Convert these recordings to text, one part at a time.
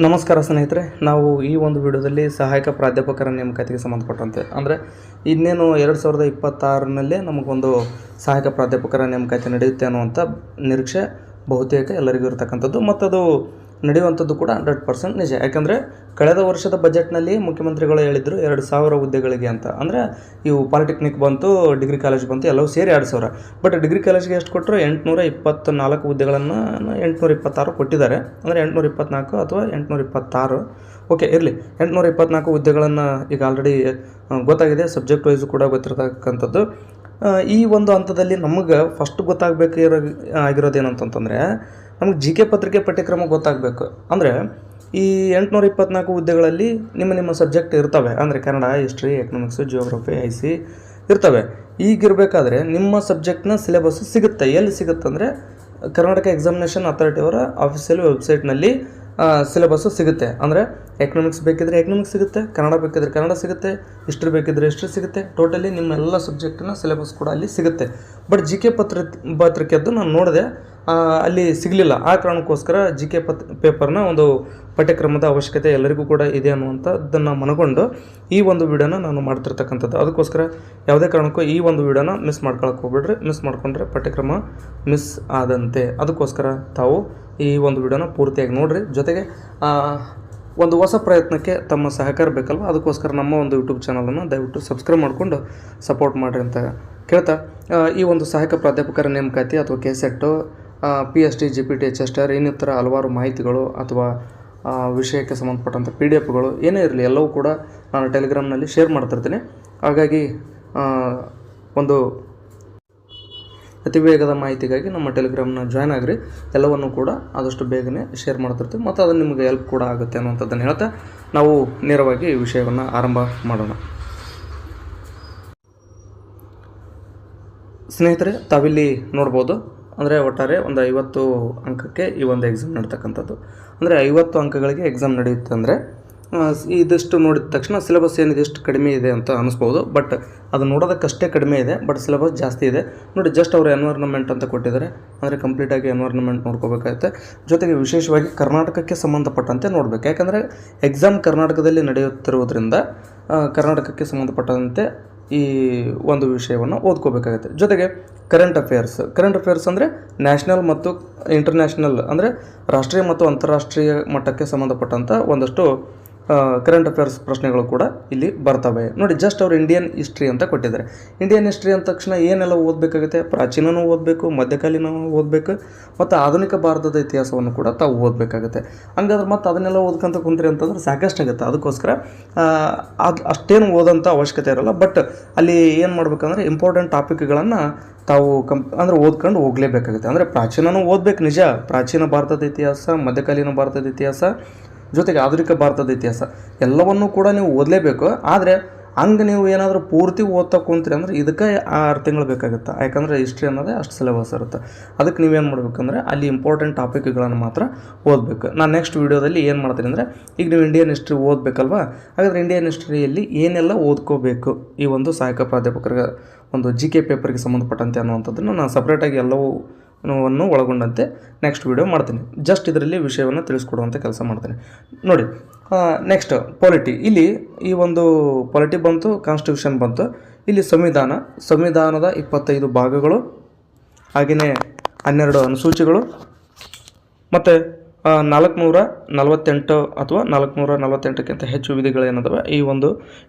ನಮಸ್ಕಾರ ಸ್ನೇಹಿತರೆ, ನಾವು ಈ ಒಂದು ವಿಡಿಯೋದಲ್ಲಿ ಸಹಾಯಕ ಪ್ರಾಧ್ಯಾಪಕರ ನೇಮಕಾತಿಗೆ ಸಂಬಂಧಪಟ್ಟಂತೆ ಅಂದರೆ ಇನ್ನೇನು 2026 ನಮಗೊಂದು ಸಹಾಯಕ ಪ್ರಾಧ್ಯಾಪಕರ ನೇಮಕಾತಿ ನಡೆಯುತ್ತೆ ಅನ್ನುವಂಥ ನಿರೀಕ್ಷೆ ಬಹುತೇಕ ಎಲ್ಲರಿಗೂ ಇರತಕ್ಕಂಥದ್ದು ಮತ್ತು ಅದು ನಡೆಯುವಂಥದ್ದು ಕೂಡ 100% ನಿಜ. ಯಾಕಂದರೆ ಕಳೆದ ವರ್ಷದ ಬಜೆಟ್ನಲ್ಲಿ ಮುಖ್ಯಮಂತ್ರಿಗಳು ಹೇಳಿದರು 2,000 ಹುದ್ದೆಗಳಿಗೆ ಅಂತ. ಅಂದರೆ ಇವು ಪಾಲಿಟೆಕ್ನಿಕ್ ಬಂತು, ಡಿಗ್ರಿ ಕಾಲೇಜ್ ಬಂತು, ಎಲ್ಲವೂ ಸೇರಿ 2,000. ಬಟ್ ಡಿಗ್ರಿ ಕಾಲೇಜ್ಗೆ ಎಷ್ಟು ಕೊಟ್ಟರು? 824 ಹುದ್ದೆಗಳನ್ನು 826 ಕೊಟ್ಟಿದ್ದಾರೆ. ಅಂದರೆ 824 ಅಥವಾ 826, ಓಕೆ ಇರಲಿ, 824 ಹುದ್ದೆಗಳನ್ನು ಈಗ ಆಲ್ರೆಡಿ ಗೊತ್ತಾಗಿದೆ. ಸಬ್ಜೆಕ್ಟ್ ವೈಸು ಕೂಡ ಗೊತ್ತಿರತಕ್ಕಂಥದ್ದು. ಈ ಒಂದು ಹಂತದಲ್ಲಿ ನಮಗೆ ಫಸ್ಟ್ ಆಗಿರೋದೇನಂತಂದರೆ ನಮಗೆ GK ಪತ್ರಿಕೆ ಪಠ್ಯಕ್ರಮ ಗೊತ್ತಾಗಬೇಕು. ಅಂದರೆ ಈ 824 ಹುದ್ದೆಗಳಲ್ಲಿ ನಿಮ್ಮ ಸಬ್ಜೆಕ್ಟ್ ಇರ್ತವೆ. ಅಂದರೆ Kannada, history, economics, geography, IC ಇರ್ತವೆ. ಈಗಿರಬೇಕಾದ್ರೆ ನಿಮ್ಮ ಸಬ್ಜೆಕ್ಟ್ನ ಸಿಲೆಬಸ್ಸು ಸಿಗುತ್ತೆ. ಎಲ್ಲಿ ಸಿಗುತ್ತೆ ಅಂದರೆ ಕರ್ನಾಟಕ ಎಕ್ಸಾಮಿನೇಷನ್ ಅಥಾರಿಟಿ ಅವರ ಆಫೀಸಿಯಲ್ ವೆಬ್ಸೈಟ್ನಲ್ಲಿ ಸಿಲೆಬಸ್ಸು ಸಿಗುತ್ತೆ. ಅಂದರೆ ಎಕನಾಮಿಕ್ಸ್ ಬೇಕಿದ್ರೆ ಎಕನಾಮಿಕ್ಸ್ ಸಿಗುತ್ತೆ, ಕನ್ನಡ ಬೇಕಿದ್ರೆ ಕನ್ನಡ ಸಿಗುತ್ತೆ, ಹಿಸ್ಟ್ರಿ ಬೇಕಿದ್ರೆ ಹಿಸ್ಟ್ರಿ ಸಿಗುತ್ತೆ. ಟೋಟಲಿ ನಿಮ್ಮ ಎಲ್ಲ ಸಬ್ಜೆಕ್ಟಿನ ಸಿಲೆಬಸ್ ಕೂಡ ಅಲ್ಲಿ ಸಿಗುತ್ತೆ. ಬಟ್ GK ಪತ್ರಿಕೆದ್ದು ನಾನು ನೋಡಿದೆ, ಅಲ್ಲಿ ಸಿಗಲಿಲ್ಲ. ಆ ಕಾರಣಕ್ಕೋಸ್ಕರ GK ಪೇಪರ್ನ ಒಂದು ಪಠ್ಯಕ್ರಮದ ಅವಶ್ಯಕತೆ ಎಲ್ಲರಿಗೂ ಕೂಡ ಇದೆ ಅನ್ನುವಂಥದ್ದನ್ನು ಮನಗೊಂಡು ಈ ಒಂದು ವಿಡಿಯೋನ ನಾನು ಮಾಡ್ತಿರ್ತಕ್ಕಂಥದ್ದು. ಅದಕ್ಕೋಸ್ಕರ ಯಾವುದೇ ಕಾರಣಕ್ಕೂ ಈ ಒಂದು ವಿಡಿಯೋನ ಮಿಸ್ ಮಾಡ್ಕೊಳಕ್ಕೆ ಹೋಗ್ಬಿಡ್ರಿ. ಮಿಸ್ ಮಾಡ್ಕೊಂಡ್ರೆ ಪಠ್ಯಕ್ರಮ ಮಿಸ್ ಆದಂತೆ. ಅದಕ್ಕೋಸ್ಕರ ತಾವು ಈ ಒಂದು ವಿಡಿಯೋನ ಪೂರ್ತಿಯಾಗಿ ನೋಡಿರಿ. ಜೊತೆಗೆ ಒಂದು ಹೊಸ ಪ್ರಯತ್ನಕ್ಕೆ ತಮ್ಮ ಸಹಕಾರ ಬೇಕಲ್ವ, ಅದಕ್ಕೋಸ್ಕರ ನಮ್ಮ ಒಂದು ಯೂಟ್ಯೂಬ್ ಚಾನಲನ್ನು ದಯವಿಟ್ಟು ಸಬ್ಸ್ಕ್ರೈಬ್ ಮಾಡಿಕೊಂಡು ಸಪೋರ್ಟ್ ಮಾಡಿರಿ ಅಂತ ಕೇಳ್ತಾ, ಈ ಒಂದು ಸಹಾಯಕ ಪ್ರಾಧ್ಯಾಪಕರ ನೇಮಕಾತಿ ಅಥವಾ KSET, PST, GPT, HSTR ಇನ್ನಿತರ ಹಲವಾರು ಮಾಹಿತಿಗಳು ಅಥವಾ ವಿಷಯಕ್ಕೆ ಸಂಬಂಧಪಟ್ಟಂಥ PDF ಏನೇ ಇರಲಿ ಎಲ್ಲವೂ ಕೂಡ ನಾನು ಟೆಲಿಗ್ರಾಮ್ನಲ್ಲಿ ಶೇರ್ ಮಾಡ್ತಿರ್ತೀನಿ. ಹಾಗಾಗಿ ಒಂದು ಅತಿ ವೇಗದ ಮಾಹಿತಿಗಾಗಿ ನಮ್ಮ ಟೆಲಿಗ್ರಾಮ್ನ ಜಾಯ್ನ್ ಆಗಿರಿ. ಎಲ್ಲವನ್ನು ಕೂಡ ಆದಷ್ಟು ಬೇಗನೆ ಶೇರ್ ಮಾಡ್ತಿರ್ತೀವಿ ಮತ್ತು ಅದು ನಿಮಗೆ ಹೆಲ್ಪ್ ಕೂಡ ಆಗುತ್ತೆ ಅನ್ನುವಂಥದ್ದನ್ನು ಹೇಳ್ತಾ ನಾವು ನೇರವಾಗಿ ಈ ವಿಷಯವನ್ನು ಆರಂಭ ಮಾಡೋಣ. ಸ್ನೇಹಿತರೆ, ತಾವಿಲ್ಲಿ ನೋಡ್ಬೋದು, ಅಂದರೆ ಒಟ್ಟಾರೆ ಒಂದು 50 ಅಂಕಕ್ಕೆ ಈ ಒಂದು ಎಕ್ಸಾಮ್ ನಡೀತಕ್ಕಂಥದ್ದು. ಅಂದರೆ 50 ಅಂಕಗಳಿಗೆ ಎಕ್ಸಾಮ್ ನಡೆಯುತ್ತೆ. ಅಂದರೆ ಇದಿಷ್ಟು ನೋಡಿದ ತಕ್ಷಣ ಸಿಲೆಬಸ್ ಏನಿದೆ ಎಷ್ಟು ಕಡಿಮೆ ಇದೆ ಅಂತ ಅನಿಸ್ಬೋದು. ಬಟ್ ಅದು ನೋಡೋದಕ್ಕಷ್ಟೇ ಕಡಿಮೆ ಇದೆ, ಬಟ್ ಸಿಲೆಬಸ್ ಜಾಸ್ತಿ ಇದೆ. ನೋಡಿ, ಜಸ್ಟ್ ಅವರು ಎನ್ವೈರ್ನಮೆಂಟ್ ಅಂತ ಕೊಟ್ಟಿದ್ದಾರೆ. ಅಂದರೆ ಕಂಪ್ಲೀಟಾಗಿ ಎನ್ವೈರ್ನಮೆಂಟ್ ನೋಡ್ಕೋಬೇಕಾಗುತ್ತೆ. ಜೊತೆಗೆ ವಿಶೇಷವಾಗಿ ಕರ್ನಾಟಕಕ್ಕೆ ಸಂಬಂಧಪಟ್ಟಂತೆ ನೋಡಬೇಕು. ಯಾಕಂದರೆ ಎಕ್ಸಾಮ್ ಕರ್ನಾಟಕದಲ್ಲಿ ನಡೆಯುತ್ತಿರುವುದರಿಂದ ಕರ್ನಾಟಕಕ್ಕೆ ಸಂಬಂಧಪಟ್ಟಂತೆ ಈ ಒಂದು ವಿಷಯವನ್ನು ಓದ್ಕೋಬೇಕಾಗುತ್ತೆ. ಜೊತೆಗೆ ಕರೆಂಟ್ ಅಫೇರ್ಸ್ ಅಂದರೆ ನ್ಯಾಷನಲ್ ಮತ್ತು ಇಂಟರ್ನ್ಯಾಷನಲ್, ಅಂದರೆ ರಾಷ್ಟ್ರೀಯ ಮತ್ತು ಅಂತಾರಾಷ್ಟ್ರೀಯ ಮಟ್ಟಕ್ಕೆ ಸಂಬಂಧಪಟ್ಟಂಥ ಒಂದಷ್ಟು ಕರೆಂಟ್ ಅಫೇರ್ಸ್ ಪ್ರಶ್ನೆಗಳು ಕೂಡ ಇಲ್ಲಿ ಬರ್ತವೆ. ನೋಡಿ, ಜಸ್ಟ್ ಅವರು ಇಂಡಿಯನ್ ಹಿಸ್ಟ್ರಿ ಅಂತ ಕೊಟ್ಟಿದ್ದಾರೆ. ಇಂಡಿಯನ್ ಹಿಸ್ಟ್ರಿ ಅಂದ ತಕ್ಷಣ ಏನೆಲ್ಲ ಓದಬೇಕಾಗುತ್ತೆ? ಪ್ರಾಚೀನನೂ ಓದಬೇಕು, ಮಧ್ಯಕಾಲೀನೂ ಓದಬೇಕು ಮತ್ತು ಆಧುನಿಕ ಭಾರತದ ಇತಿಹಾಸವನ್ನು ಕೂಡ ತಾವು ಓದಬೇಕಾಗುತ್ತೆ. ಹಂಗಾದ್ರೆ ಮತ್ತು ಅದನ್ನೆಲ್ಲ ಓದ್ಕೊಂತ ಕುಂತ್ರಿ ಅಂತಂದ್ರೆ ಸಾಕಷ್ಟಾಗುತ್ತೆ. ಅದಕ್ಕೋಸ್ಕರ ಅಷ್ಟೇನು ಓದೋಂಥ ಅವಶ್ಯಕತೆ ಇರೋಲ್ಲ. ಬಟ್ ಅಲ್ಲಿ ಏನು ಮಾಡ್ಬೇಕಂದ್ರೆ ಇಂಪಾರ್ಟೆಂಟ್ ಟಾಪಿಕ್ಗಳನ್ನು ತಾವು ಅಂದರೆ ಓದ್ಕೊಂಡು ಹೋಗಲೇಬೇಕಾಗುತ್ತೆ. ಅಂದರೆ ಪ್ರಾಚೀನನೂ ಓದಬೇಕು ನಿಜ, ಪ್ರಾಚೀನ ಭಾರತದ ಇತಿಹಾಸ, ಮಧ್ಯಕಾಲೀನ ಭಾರತದ ಇತಿಹಾಸ, ಜೊತೆಗೆ ಆಧುನಿಕ ಭಾರತದ ಇತಿಹಾಸ ಎಲ್ಲವನ್ನೂ ಕೂಡ ನೀವು ಓದಲೇಬೇಕು. ಆದರೆ ಹಂಗೆ ನೀವು ಏನಾದರೂ ಪೂರ್ತಿ ಓದ್ತಾ ಕುಂತೀರಿ ಅಂದರೆ ಇದಕ್ಕೆ 6 ತಿಂಗಳು ಬೇಕಾಗುತ್ತೆ. ಯಾಕಂದರೆ ಹಿಸ್ಟ್ರಿ ಅನ್ನೋದೇ ಅಷ್ಟು ಸಿಲೆಬಸ್ ಇರುತ್ತೆ. ಅದಕ್ಕೆ ನೀವೇನು ಮಾಡಬೇಕಂದ್ರೆ ಅಲ್ಲಿ ಇಂಪಾರ್ಟೆಂಟ್ ಟಾಪಿಕ್ಗಳನ್ನು ಮಾತ್ರ ಓದಬೇಕು. ನಾನು ನೆಕ್ಸ್ಟ್ ವೀಡಿಯೋದಲ್ಲಿ ಏನು ಮಾಡ್ತೀನಿ ಅಂದರೆ, ಈಗ ನೀವು ಇಂಡಿಯನ್ ಹಿಸ್ಟ್ರಿ ಓದಬೇಕಲ್ವಾ, ಹಾಗಾದರೆ ಇಂಡಿಯನ್ ಹಿಸ್ಟ್ರಿಯಲ್ಲಿ ಏನೆಲ್ಲ ಓದ್ಕೋಬೇಕು ಈ ಒಂದು ಸಹಾಯಕ ಪ್ರಾಧ್ಯಾಪಕರ ಒಂದು GK ಪೇಪರ್ಗೆ ಸಂಬಂಧಪಟ್ಟಂತೆ ಅನ್ನುವಂಥದ್ದನ್ನು ನಾನು ಸಪ್ರೇಟಾಗಿ ಎಲ್ಲವನ್ನು ಒಳಗೊಂಡಂತೆ ನೆಕ್ಸ್ಟ್ ವೀಡಿಯೋ ಮಾಡ್ತೀನಿ. ಜಸ್ಟ್ ಇದರಲ್ಲಿ ವಿಷಯವನ್ನು ತಿಳಿಸ್ಕೊಡುವಂಥ ಕೆಲಸ ಮಾಡ್ತೀನಿ. ನೋಡಿ, ನೆಕ್ಸ್ಟ್ ಪಾಲಿಟಿ. ಇಲ್ಲಿ ಈ ಒಂದು ಪಾಲಿಟಿ ಬಂತು, ಕಾನ್ಸ್ಟಿಟ್ಯೂಷನ್ ಬಂತು. ಇಲ್ಲಿ ಸಂವಿಧಾನದ 25 ಭಾಗಗಳು, ಹಾಗೆಯೇ 12 ಅನುಸೂಚಿಗಳು ಮತ್ತು 448 ಅಥವಾ 448ಕ್ಕಿಂತ ಹೆಚ್ಚು ವಿಧಿಗಳೇನದವೆ, ಈ ಒಂದು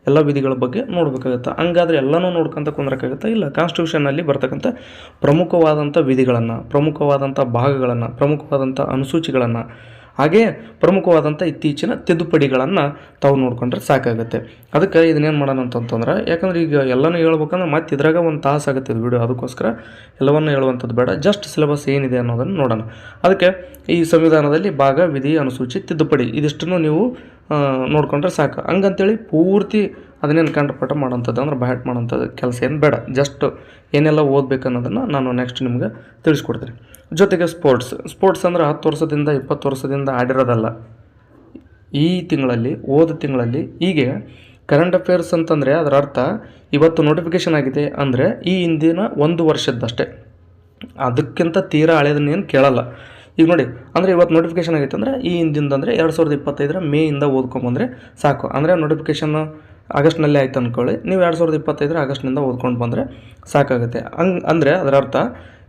ಎಲ್ಲ ವಿಧಿಗಳ ಬಗ್ಗೆ ನೋಡಬೇಕಾಗುತ್ತೆ. ಹಂಗಾದರೆ ಎಲ್ಲನೂ ನೋಡ್ಕೊಂತ ಕುಂದ್ರಕ್ಕಾಗುತ್ತೆ? ಇಲ್ಲ. ಕಾನ್ಸ್ಟಿಟ್ಯೂಷನ್ನಲ್ಲಿ ಬರ್ತಕ್ಕಂಥ ಪ್ರಮುಖವಾದಂಥ ವಿಧಿಗಳನ್ನು, ಪ್ರಮುಖವಾದಂಥ ಭಾಗಗಳನ್ನು, ಪ್ರಮುಖವಾದಂಥ ಅನುಸೂಚಿಗಳನ್ನು, ಹಾಗೆಯೇ ಪ್ರಮುಖವಾದಂಥ ಇತ್ತೀಚಿನ ತಿದ್ದುಪಡಿಗಳನ್ನು ತಾವು ನೋಡಿಕೊಂಡ್ರೆ ಸಾಕಾಗುತ್ತೆ. ಅದಕ್ಕೆ ಇದನ್ನೇನು ಮಾಡೋಣ ಅಂತಂತಂದ್ರೆ, ಯಾಕಂದರೆ ಈಗ ಎಲ್ಲನೂ ಹೇಳ್ಬೇಕಂದ್ರೆ ಮತ್ತೆ ಇದ್ರಾಗ ಒಂದು ತಾಸು ಆಗುತ್ತೆ ಇದು ವಿಡಿಯೋ. ಅದಕ್ಕೋಸ್ಕರ ಎಲ್ಲವನ್ನು ಹೇಳುವಂಥದ್ದು ಬೇಡ, ಜಸ್ಟ್ ಸಿಲೆಬಸ್ ಏನಿದೆ ಅನ್ನೋದನ್ನು ನೋಡೋಣ. ಅದಕ್ಕೆ ಈ ಸಂವಿಧಾನದಲ್ಲಿ ಭಾಗ, ವಿಧಿ, ಅನುಸೂಚಿ, ತಿದ್ದುಪಡಿ ಇದಿಷ್ಟನ್ನು ನೀವು ನೋಡಿಕೊಂಡ್ರೆ ಸಾಕು. ಹಂಗಂತೇಳಿ ಪೂರ್ತಿ ಅದನ್ನೇನು ಕಂಠಪಾಠ ಮಾಡೋಂಥದ್ದು ಅಂದ್ರೆ ಬ್ಯಾಟ್ ಮಾಡೋಂಥದ್ದು ಕೆಲಸ ಏನು ಬೇಡ. ಜಸ್ಟ್ ಏನೆಲ್ಲ ಓದಬೇಕು ಅನ್ನೋದನ್ನು ನಾನು ನೆಕ್ಸ್ಟ್ ನಿಮ್ಗೆ ತಿಳಿಸ್ಕೊಡ್ತೀನಿ. ಜೊತೆಗೆ ಸ್ಪೋರ್ಟ್ಸ್ ಅಂದರೆ 10 ವರ್ಷದಿಂದ 20 ವರ್ಷದಿಂದ ಆಡಿರೋದಲ್ಲ. ಈ ತಿಂಗಳಲ್ಲಿ ಹೀಗೆ ಕರೆಂಟ್ ಅಫೇರ್ಸ್ ಅಂತಂದರೆ ಅದರ ಅರ್ಥ ಇವತ್ತು ನೋಟಿಫಿಕೇಷನ್ ಆಗಿದೆ ಅಂದರೆ ಈ ಹಿಂದಿನ 1 ವರ್ಷದ್ದಷ್ಟೇ, ಅದಕ್ಕಿಂತ ತೀರಾ ಹಳೆಯದನ್ನೇನು ಕೇಳಲ್ಲ. ಈಗ ನೋಡಿ ಅಂದರೆ ಇವತ್ತು ನೋಟಿಫಿಕೇಶನ್ ಆಗೈತೆ ಅಂದರೆ ಈ ಹಿಂದಿಂದ ಅಂದರೆ 2025 ಮೇಯಿಂದ ಓದ್ಕೊಂಬಂದರೆ ಸಾಕು. ಅಂದರೆ ನೋಟಿಫಿಕೇಶನ್ ಆಗಸ್ಟ್ನಲ್ಲೇ ಆಯ್ತು ಅಂದ್ಕೊಳ್ಳಿ, ನೀವು 2025 ಆಗಸ್ಟ್ನಿಂದ ಓದ್ಕೊಂಡು ಬಂದರೆ ಸಾಕಾಗುತ್ತೆ. ಅಂದರೆ ಅದರ ಅರ್ಥ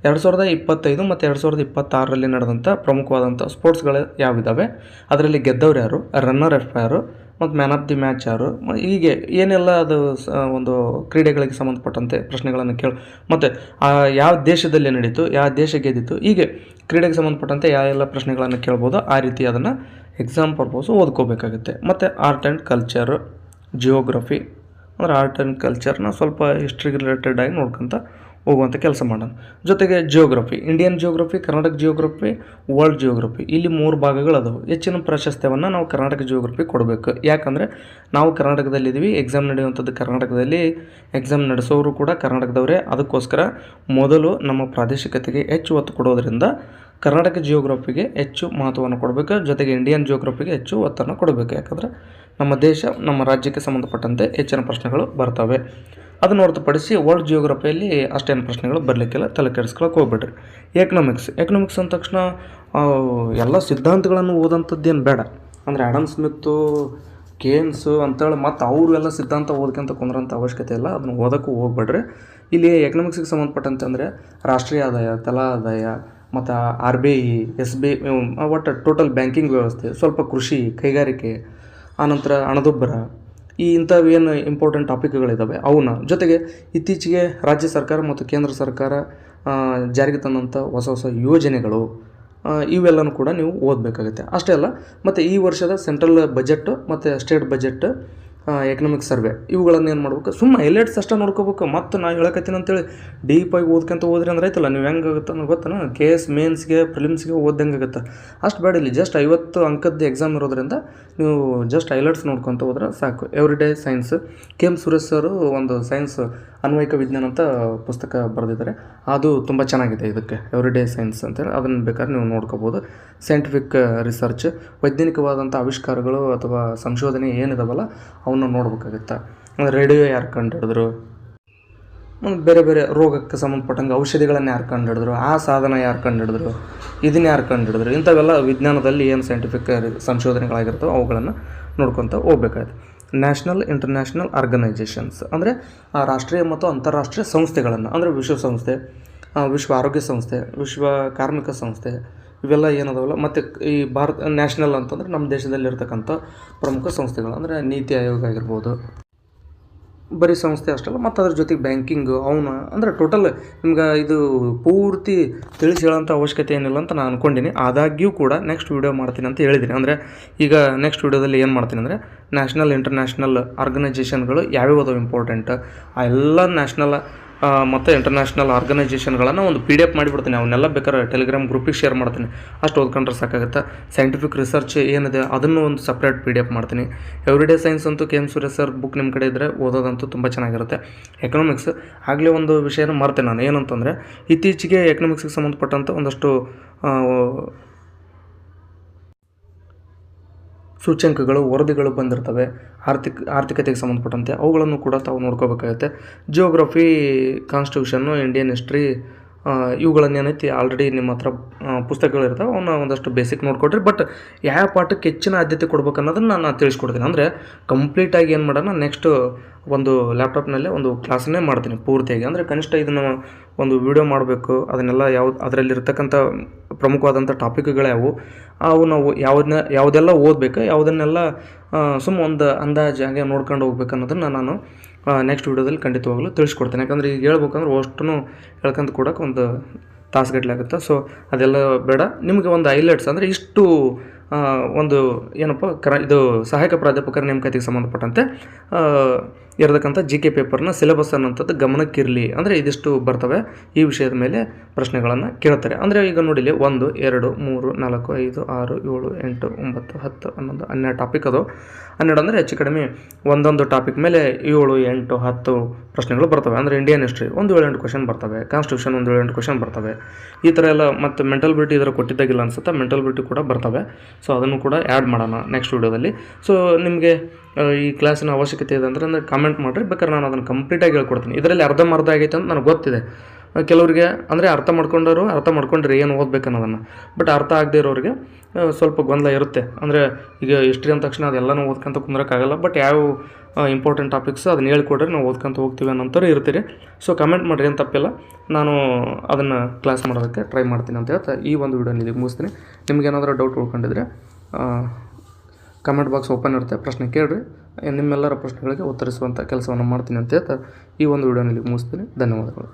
2025 ಮತ್ತು 2026ರಲ್ಲಿ ನಡೆದಂಥ ಪ್ರಮುಖವಾದಂಥ ಸ್ಪೋರ್ಟ್ಸ್ಗಳು ಯಾವಿದ್ದಾವೆ, ಅದರಲ್ಲಿ ಗೆದ್ದವ್ರು ಯಾರು, ರನ್ನರ್ ಅಪ್ ಯಾರು, ಮತ್ತು ಮ್ಯಾನ್ ಆಫ್ ದಿ ಮ್ಯಾಚ್ ಯಾರು, ಹೀಗೆ ಏನೆಲ್ಲ ಅದು ಒಂದು ಕ್ರೀಡೆಗಳಿಗೆ ಸಂಬಂಧಪಟ್ಟಂತೆ ಪ್ರಶ್ನೆಗಳನ್ನು ಮತ್ತು ಯಾವ ದೇಶದಲ್ಲಿ ನಡೀತು, ಯಾವ ದೇಶ ಗೆದ್ದಿತ್ತು, ಹೀಗೆ ಕ್ರೀಡೆಗೆ ಸಂಬಂಧಪಟ್ಟಂತೆ ಯಾವೆಲ್ಲ ಪ್ರಶ್ನೆಗಳನ್ನು ಕೇಳ್ಬೋದು. ಆ ರೀತಿ ಅದನ್ನು ಎಕ್ಸಾಮ್ ಪರ್ಪೋಸು ಓದ್ಕೋಬೇಕಾಗುತ್ತೆ. ಮತ್ತು ಆರ್ಟ್ ಆ್ಯಂಡ್ ಕಲ್ಚರು, ಜಿಯೋಗ್ರಫಿ ಅಂದರೆ ಆರ್ಟ್ ಆ್ಯಂಡ್ ಕಲ್ಚರ್ನ ಸ್ವಲ್ಪ ಹಿಸ್ಟ್ರಿಗೆ ರಿಲೇಟೆಡ್ ಆಗಿ ನೋಡ್ಕೊತ ಹೋಗುವಂಥ ಕೆಲಸ ಮಾಡೋಣ. ಜೊತೆಗೆ geography, Indian geography, Karnataka geography, world geography, ಇಲ್ಲಿ 3 ಭಾಗಗಳು ಅದಾವೆ. ಹೆಚ್ಚಿನ ಪ್ರಾಶಸ್ತ್ಯವನ್ನು ನಾವು ಕರ್ನಾಟಕ ಜಿಯೋಗ್ರಫಿ ಕೊಡಬೇಕು. ಯಾಕಂದರೆ ನಾವು ಕರ್ನಾಟಕದಲ್ಲಿದ್ದೀವಿ, ಎಕ್ಸಾಮ್ ನಡೆಯುವಂಥದ್ದು ಕರ್ನಾಟಕದಲ್ಲಿ, ಎಕ್ಸಾಮ್ ನಡೆಸೋರು ಕೂಡ ಕರ್ನಾಟಕದವರೇ. ಅದಕ್ಕೋಸ್ಕರ ಮೊದಲು ನಮ್ಮ ಪ್ರಾದೇಶಿಕತೆಗೆ ಹೆಚ್ಚು ಒತ್ತು ಕೊಡೋದರಿಂದ ಕರ್ನಾಟಕ ಜಿಯೋಗ್ರಫಿಗೆ ಹೆಚ್ಚು ಮಹತ್ವವನ್ನು ಕೊಡಬೇಕು. ಜೊತೆಗೆ ಇಂಡಿಯನ್ ಜಿಯೋಗ್ರಫಿಗೆ ಹೆಚ್ಚು ಒತ್ತನ್ನು ಕೊಡಬೇಕು. ಯಾಕಂದರೆ ನಮ್ಮ ದೇಶ, ನಮ್ಮ ರಾಜ್ಯಕ್ಕೆ ಸಂಬಂಧಪಟ್ಟಂತೆ ಹೆಚ್ಚಿನ ಪ್ರಶ್ನೆಗಳು ಬರ್ತವೆ. ಅದನ್ನು ಹೊರತುಪಡಿಸಿ ವರ್ಲ್ಡ್ ಜಿಯೋಗ್ರಫಿಯಲ್ಲಿ ಅಷ್ಟೇನು ಪ್ರಶ್ನೆಗಳು ಬರಲಿಕ್ಕಿಲ್ಲ, ತಲೆ ಕೆಡಿಸ್ಕೊಳಕ್ಕೆ ಹೋಗ್ಬೇಡ್ರಿ. ಎಕನಾಮಿಕ್ಸ್ ಅಂದ ತಕ್ಷಣ ಎಲ್ಲ ಸಿದ್ಧಾಂತಗಳನ್ನು ಓದೋಂಥದ್ದೇನು ಬೇಡ. ಅಂದರೆ ಆಡಮ್ ಸ್ಮಿತ್ತು, ಕೇನ್ಸು ಅಂತೇಳಿ ಮತ್ತು ಅವರು ಎಲ್ಲ ಸಿದ್ಧಾಂತ ಓದ್ಕೊಂತ ಕುಂದ್ರಂಥ ಅವಶ್ಯಕತೆ ಇಲ್ಲ, ಅದನ್ನು ಓದೋಕ್ಕೂ ಹೋಗ್ಬೇಡ್ರಿ. ಇಲ್ಲಿ ಎಕನಾಮಿಕ್ಸಿಗೆ ಸಂಬಂಧಪಟ್ಟಂತೆ ಅಂದರೆ ರಾಷ್ಟ್ರೀಯ ಆದಾಯ, ತಲಾ ಆದಾಯ, ಮತ್ತು RBI, SBI, ಒಟ್ಟು ಟೋಟಲ್ ಬ್ಯಾಂಕಿಂಗ್ ವ್ಯವಸ್ಥೆ, ಸ್ವಲ್ಪ ಕೃಷಿ, ಕೈಗಾರಿಕೆ, ಆನಂತರ ಹಣದುಬ್ಬರ, ಇಂಥವೇನು ಇಂಪಾರ್ಟೆಂಟ್ ಟಾಪಿಕ್ಗಳಿದ್ದಾವೆ ಅವನ್ನ, ಜೊತೆಗೆ ಇತ್ತೀಚೆಗೆ ರಾಜ್ಯ ಸರ್ಕಾರ ಮತ್ತು ಕೇಂದ್ರ ಸರ್ಕಾರ ಜಾರಿಗೆ ತಂದಂಥ ಹೊಸ ಯೋಜನೆಗಳು, ಇವೆಲ್ಲನೂ ಕೂಡ ನೀವು ಓದಬೇಕಾಗುತ್ತೆ. ಅಷ್ಟೇ ಅಲ್ಲ, ಮತ್ತು ಈ ವರ್ಷದ ಸೆಂಟ್ರಲ್ ಬಜೆಟ್ ಮತ್ತು ಸ್ಟೇಟ್ ಬಜೆಟ್, ಎಕನಾಮಿಕ್ ಸರ್ವೆ, ಇವುಗಳನ್ನು ಏನು ಮಾಡ್ಬೇಕು, ಸುಮ್ಮನೆ ಹೈಲೈಟ್ಸ್ ಅಷ್ಟೇ ನೋಡ್ಕೋಬೇಕು. ಮತ್ತು ನಾನು ಹೇಳಕತ್ತೀನಿ ಅಂತೇಳಿ ಡೀಪಾಗಿ ಓದ್ಕೊಂತ ಹೋದ್ರಿ ಅಂದ್ರೆ ಆಯ್ತಲ್ಲ, ನೀವು ಹೆಂಗಾಗುತ್ತೆ ಅನ್ನೋ ಗೊತ್ತಾನ, KS ಮೇನ್ಸ್ಗೆ, ಪ್ರಿಲಿಮ್ಸ್ಗೆ ಓದಂಗಾಗುತ್ತೆ. ಅಷ್ಟು ಬೇಡ. ಇಲ್ಲಿ ಜಸ್ಟ್ 50 ಅಂಕದ್ದು ಎಕ್ಸಾಮ್ ಇರೋದ್ರಿಂದ ನೀವು ಜಸ್ಟ್ ಹೈಲೈಟ್ಸ್ ನೋಡ್ಕೊತ ಹೋದ್ರೆ ಸಾಕು. ಎವ್ರಿಡೇ ಸೈನ್ಸ್, KM ಸುರೇಶ್ ಸರು ಒಂದು ಸೈನ್ಸ್ ಅನ್ವಯಿಕ ವಿಜ್ಞಾನ ಅಂತ ಪುಸ್ತಕ ಬರೆದಿದ್ದಾರೆ. ಅದು ತುಂಬ ಚೆನ್ನಾಗಿದೆ. ಇದಕ್ಕೆ ಎವ್ರಿಡೇ ಸೈನ್ಸ್ ಅಂತೇಳಿ ಅದನ್ನು ಬೇಕಾದ್ರೆ ನೀವು ನೋಡ್ಕೋಬೋದು. ಸೈಂಟಿಫಿಕ್ ರಿಸರ್ಚ್, ವೈಜ್ಞಾನಿಕವಾದಂಥ ಆವಿಷ್ಕಾರಗಳು ಅಥವಾ ಸಂಶೋಧನೆ ಏನಿದಾವಲ್ಲ ಅವನ್ನ ನೋಡ್ಬೇಕಾಗುತ್ತೆ. ರೇಡಿಯೋ ಯಾರು ಕಂಡುಹಿಡಿದ್ರು, ಬೇರೆ ಬೇರೆ ರೋಗಕ್ಕೆ ಸಂಬಂಧಪಟ್ಟಂಗೆ ಔಷಧಿಗಳನ್ನು ಯಾರು ಕಂಡುಹಿಡಿದ್ರು, ಆ ಸಾಧನ ಯಾರು ಕಂಡುಹಿಡಿದ್ರು, ಇದನ್ನ ಯಾರು ಕಂಡುಹಿಡಿದ್ರು, ಇಂಥವೆಲ್ಲ ವಿಜ್ಞಾನದಲ್ಲಿ ಏನು ಸೈಂಟಿಫಿಕ್ ಸಂಶೋಧನೆಗಳಾಗಿರ್ತವೆ ಅವುಗಳನ್ನು ನೋಡ್ಕೊತ ಹೋಗ್ಬೇಕಾಗುತ್ತೆ. ನ್ಯಾಷನಲ್ ಇಂಟರ್ನ್ಯಾಷನಲ್ ಆರ್ಗನೈಜೇಷನ್ಸ್ ಅಂದರೆ ರಾಷ್ಟ್ರೀಯ ಮತ್ತು ಅಂತಾರಾಷ್ಟ್ರೀಯ ಸಂಸ್ಥೆಗಳನ್ನು, ಅಂದರೆ ವಿಶ್ವಸಂಸ್ಥೆ, ವಿಶ್ವ ಆರೋಗ್ಯ ಸಂಸ್ಥೆ, ವಿಶ್ವ ಕಾರ್ಮಿಕ ಸಂಸ್ಥೆ, ಇವೆಲ್ಲ ಏನದಾವಲ್ಲ. ಮತ್ತು ಈ ಭಾರತ ನ್ಯಾಷನಲ್ ಅಂತಂದರೆ ನಮ್ಮ ದೇಶದಲ್ಲಿರ್ತಕ್ಕಂಥ ಪ್ರಮುಖ ಸಂಸ್ಥೆಗಳು, ಅಂದರೆ ನೀತಿ ಆಯೋಗ ಆಗಿರ್ಬೋದು, ಬರೀ ಸಂಸ್ಥೆ ಅಷ್ಟಲ್ಲ, ಮತ್ತು ಅದ್ರ ಜೊತೆಗೆ ಬ್ಯಾಂಕಿಂಗು ಅವನು, ಅಂದರೆ ಟೋಟಲ್ ನಿಮ್ಗೆ ಇದು ಪೂರ್ತಿ ತಿಳಿಸಿ ಹೇಳೋಂಥ ಅವಶ್ಯಕತೆ ಏನಿಲ್ಲ ಅಂತ ನಾನು ಅಂದ್ಕೊಂಡಿನಿ. ಆದಾಗ್ಯೂ ಕೂಡ ನೆಕ್ಸ್ಟ್ ವೀಡಿಯೋ ಮಾಡ್ತೀನಿ ಅಂತ ಹೇಳಿದ್ದೀನಿ. ಅಂದರೆ ಈಗ ನೆಕ್ಸ್ಟ್ ವೀಡಿಯೋದಲ್ಲಿ ಏನು ಮಾಡ್ತೀನಿ ಅಂದರೆ ನ್ಯಾಷನಲ್ ಇಂಟರ್ನ್ಯಾಷನಲ್ ಆರ್ಗನೈಜೇಷನ್ಗಳು ಯಾವ್ಯಾವ ಅದಾವೆ ಇಂಪಾರ್ಟೆಂಟ್, ಆ ಎಲ್ಲ ನ್ಯಾಷನಲ್ ಮತ್ತು ಇಂಟರ್ನ್ಯಾಷನಲ್ ಆರ್ಗನೈಜೇಷನ್ಗಳನ್ನು ಒಂದು PDF ಮಾಡಿಬಿಡ್ತೀನಿ. ಅವನ್ನೆಲ್ಲ ಬೇಕಾದ್ರೆ ಟೆಲಿಗ್ರಾಮ್ ಗ್ರೂಪಿಗೆ ಶೇರ್ ಮಾಡ್ತೀನಿ. ಅಷ್ಟು ಓದ್ಕೊಂಡ್ರೆ ಸಾಕಾಗುತ್ತೆ. ಸೈಂಟಿಫಿಕ್ ರಿಸರ್ಚ್ ಏನಿದೆ ಅದನ್ನು ಒಂದು ಸಪ್ರೇಟ್ PDF ಮಾಡ್ತೀನಿ. ಎವ್ರಿಡೇ ಸೈನ್ಸ್ ಅಂತೂ KM ಸುರೇಶ್ ಸರ್ ಬುಕ್ ನಿಮ್ಮ ಕಡೆ ಇದ್ದರೆ ಓದೋದಂತೂ ತುಂಬ ಚೆನ್ನಾಗಿರುತ್ತೆ. ಎಕನಾಮಿಕ್ಸ್ ಆಗಲೇ ಒಂದು ವಿಷಯನ ಮರ್ತೇನೆ ನಾನು, ಏನಂತಂದರೆ ಇತ್ತೀಚೆಗೆ ಎಕನಾಮಿಕ್ಸ್ಗೆ ಸಂಬಂಧಪಟ್ಟಂಥ ಒಂದಷ್ಟು ಸೂಚ್ಯಂಕಗಳು, ವರದಿಗಳು ಬಂದಿರ್ತವೆ ಆರ್ಥಿಕತೆಗೆ ಸಂಬಂಧಪಟ್ಟಂತೆ, ಅವುಗಳನ್ನು ಕೂಡ ತಾವು ನೋಡ್ಕೋಬೇಕಾಗುತ್ತೆ. ಜಿಯೋಗ್ರಫಿ, ಕಾನ್ಸ್ಟಿಟ್ಯೂಷನ್ನು, ಇಂಡಿಯನ್ ಹಿಸ್ಟ್ರಿ, ಇವುಗಳನ್ನೇನೈತಿ ಆಲ್ರೆಡಿ ನಿಮ್ಮ ಹತ್ರ ಪುಸ್ತಕಗಳಿರ್ತಾವೆ, ಅವನ್ನ ಒಂದಷ್ಟು ಬೇಸಿಕ್ ನೋಡ್ಕೊಡ್ರಿ. ಬಟ್ ಯಾವ ಪಾಠಕ್ಕೆ ಹೆಚ್ಚಿನ ಆದ್ಯತೆ ಕೊಡ್ಬೇಕು ಅನ್ನೋದನ್ನು ನಾನು ತಿಳಿಸ್ಕೊಡ್ತೀನಿ. ಅಂದರೆ ಕಂಪ್ಲೀಟಾಗಿ ಏನು ಮಾಡೋಣ, ನೆಕ್ಸ್ಟ್ ಒಂದು ಲ್ಯಾಪ್ಟಾಪ್ನಲ್ಲೇ ಒಂದು ಕ್ಲಾಸನ್ನೇ ಮಾಡ್ತೀನಿ ಪೂರ್ತಿಯಾಗಿ. ಅಂದರೆ ಕನಿಷ್ಠ ಇದನ್ನು ಒಂದು ವಿಡಿಯೋ ಮಾಡಬೇಕು, ಅದನ್ನೆಲ್ಲ ಅದರಲ್ಲಿರ್ತಕ್ಕಂಥ ಪ್ರಮುಖವಾದಂಥ ಟಾಪಿಕ್ಗಳು ಅವು ನಾವು ಯಾವುದೆಲ್ಲ ಓದಬೇಕು, ಯಾವುದನ್ನೆಲ್ಲ ಒಂದು ಅಂದಾಜು ಹಾಗೆ ನೋಡ್ಕೊಂಡು ಹೋಗ್ಬೇಕು ಅನ್ನೋದನ್ನು ನಾನು ನೆಕ್ಸ್ಟ್ ವೀಡಿಯೋದಲ್ಲಿ ಖಂಡಿತವಾಗಲೂ ತಿಳಿಸ್ಕೊಡ್ತೇನೆ. ಯಾಕಂದರೆ ಈಗ ಹೇಳ್ಬೇಕಂದ್ರೆ ಅಷ್ಟನ್ನು ಹೇಳ್ಕೊಂತ ಕೊಡೋಕೆ ಒಂದು ತಾಸುಗಟ್ಟಲೆ ಆಗುತ್ತೆ. ಸೊ ಅದೆಲ್ಲ ಬೇಡ. ನಿಮಗೆ ಒಂದು ಹೈಲೈಟ್ಸ್ ಅಂದರೆ ಇಷ್ಟು ಒಂದು ಏನಪ್ಪ ಇದು ಸಹಾಯಕ ಪ್ರಾಧ್ಯಾಪಕರ ನೇಮಕಾತಿಗೆ ಸಂಬಂಧಪಟ್ಟಂತೆ ಇರತಕ್ಕಂಥ GK ಪೇಪರ್ನ ಸಿಲೆಬಸ್ ಅನ್ನೋಂಥದ್ದು ಗಮನಕ್ಕಿರಲಿ. ಅಂದರೆ ಇದಿಷ್ಟು ಬರ್ತವೆ, ಈ ವಿಷಯದ ಮೇಲೆ ಪ್ರಶ್ನೆಗಳನ್ನು ಕೇಳ್ತಾರೆ. ಅಂದರೆ ಈಗ ನೋಡಿಲಿ 1, 2, 3, 4, 5, 6, 7, 8, 9, 10, 11, 12 ಟಾಪಿಕ್ ಅದು. 12 ಅಂದರೆ ಹೆಚ್ಚು ಕಡಿಮೆ ಒಂದೊಂದು ಟಾಪಿಕ್ ಮೇಲೆ 7, 8, 10 ಪ್ರಶ್ನೆಗಳು ಬರ್ತವೆ. ಅಂದರೆ ಇಂಡಿಯನ್ ಹಿಸ್ಟ್ರಿ ಒಂದು 7-8 ಕ್ವಶನ್ ಬರ್ತವೆ, ಕಾನ್ಸ್ಟಿಟ್ಯೂಷನ್ ಒಂದು 7-8 ಕ್ವಶನ್ ಬರ್ತವೆ, ಈ ಥರ ಎಲ್ಲ. ಮತ್ತು ಮೆಂಟಲ್ಬಿಲಿಟಿ ಇದರ ಕೊಟ್ಟಿದ್ದಾಗಿಲ್ಲ ಅನ್ಸುತ್ತೆ, ಮೆಂಟಲ್ಬಿಲಿಟಿ ಕೂಡ ಬರ್ತವೆ. ಸೊ ಅದನ್ನು ಕೂಡ ಆ್ಯಡ್ ಮಾಡೋಣ ನೆಕ್ಸ್ಟ್ ವೀಡಿಯೋದಲ್ಲಿ. ಸೊ ನಿಮಗೆ ಈ ಕ್ಲಾಸಿನ ಅವಶ್ಯಕತೆ ಇದೆ ಅಂದರೆ ಕಾಮೆಂಟ್ ಮಾಡಿರಿ, ಬೇಕಾದ್ರೆ ನಾನು ಅದನ್ನು ಕಂಪ್ಲೀಟಾಗಿ ಹೇಳ್ಕೊಡ್ತೀನಿ. ಇದರಲ್ಲಿ ಅರ್ಧಂಬರ್ಧ ಆಗೈತೆ ಅಂತ ನನಗೆ ಗೊತ್ತಿದೆ. ಕೆಲವರಿಗೆ ಅಂದರೆ ಅರ್ಥ ಮಾಡ್ಕೊಂಡ್ರೆ ಏನು ಓದ್ಬೇಕು ಅನ್ನೋದನ್ನು, ಬಟ್ ಅರ್ಥ ಆಗದೇ ಇರೋರಿಗೆ ಸ್ವಲ್ಪ ಗೊಂದಲ ಇರುತ್ತೆ. ಅಂದರೆ ಈಗ ಹಿಸ್ಟ್ರಿ ಅಂದ ತಕ್ಷಣ ಅದೆಲ್ಲನೂ ಓದ್ಕೊಂತ ಕುಂದ್ರೋಕ್ಕಾಗಲ್ಲ, ಬಟ್ ಯಾವ ಇಂಪಾರ್ಟೆಂಟ್ ಟಾಪಿಕ್ಸ್ ಅದನ್ನ ಹೇಳ್ಕೊಡ್ರೆ ನಾವು ಓದ್ಕೊಂತ ಹೋಗ್ತೀವಿ ಅನ್ನೋಂಥವ್ರು ಇರ್ತೀರಿ. ಸೊ ಕಮೆಂಟ್ ಮಾಡಿರಿ, ಏನು ತಪ್ಪಿಲ್ಲ, ನಾನು ಅದನ್ನು ಕ್ಲಾಸ್ ಮಾಡೋದಕ್ಕೆ ಟ್ರೈ ಮಾಡ್ತೀನಿ ಅಂತ ಹೇಳ್ತಾ ಈ ಒಂದು ವಿಡಿಯೋನ ಇಲ್ಲಿಗೆ ಮುಗಿಸ್ತೀನಿ. ನಿಮಗೇನಾದರೂ ಡೌಟ್ ಉಳ್ಕೊಂಡಿದ್ರೆ ಕಮೆಂಟ್ ಬಾಕ್ಸ್ ಓಪನ್ ಇರುತ್ತೆ, ಪ್ರಶ್ನೆ ಕೇಳಿರಿ, ನಿಮ್ಮೆಲ್ಲರ ಪ್ರಶ್ನೆಗಳಿಗೆ ಉತ್ತರಿಸುವಂಥ ಕೆಲಸವನ್ನು ಮಾಡ್ತೀನಿ ಅಂತ ಹೇಳ್ತಾ ಈ ಒಂದು ವಿಡಿಯೋನ ಇಲ್ಲಿಗೆ ಮುಗಿಸ್ತೀನಿ. ಧನ್ಯವಾದಗಳು.